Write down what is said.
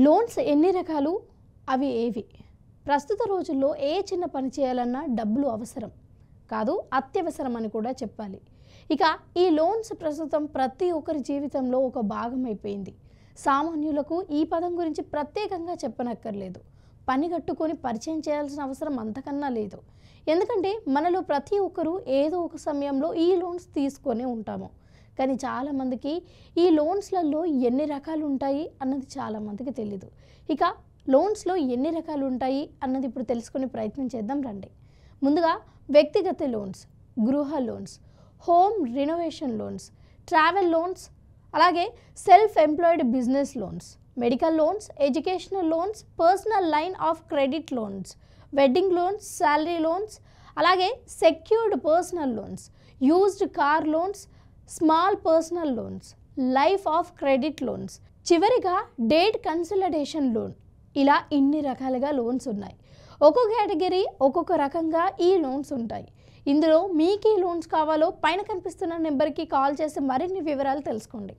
Loans ఎన్ని రకాలు? అవి ఏవి? ప్రస్తుత రోజుల్లో ఏ చిన్న పని చేయాలన్నా డబ్బులు అవసరం కాదు, అత్యవసరం అని కూడా చెప్పాలి. ఇక ఈ లోన్స్ ప్రస్తుతం ప్రతి ఒక్కరి జీవితంలో ఒక భాగం అయిపోయింది. సామాన్యులకు ఈ పదం గురించి ప్రత్యేకంగా చెప్పనక్కర్లేదు. పని కట్టుకొని పరిచయం చేయాల్సిన అవసరం అంతకన్నా లేదు. ఎందుకంటే మనలో ప్రతి ఒక్కరూ ఏదో ఒక సమయంలో ఈ లోన్స్ తీసుకొనే ఉంటాము. కానీ చాలామందికి ఈ లోన్స్లలో ఎన్ని రకాలు ఉంటాయి అన్నది చాలామందికి తెలీదు. ఇక లోన్స్లో ఎన్ని రకాలు ఉంటాయి అన్నది ఇప్పుడు తెలుసుకునే ప్రయత్నం చేద్దాం రండి. ముందుగా వ్యక్తిగత లోన్స్, గృహ loans, home renovation loans, travel loans, అలాగే self employed business loans, medical loans, educational loans, personal line of credit loans, wedding loans, salary loans, అలాగే secured personal loans, used car loans, small personal loans, life of credit loans, చివరిగా date consultation loan. ఇలా ఇన్ని రకాలుగా loans ఉన్నాయి. ఒక్కొక్క category ఒక్కొక్క రకంగా ఈ లోన్స్ ఉంటాయి. ఇందులో మీకు ఈ లోన్స్ కావాలో పైన కనిపిస్తున్న నెంబర్కి కాల్ చేసి మరిన్ని వివరాలు తెలుసుకోండి.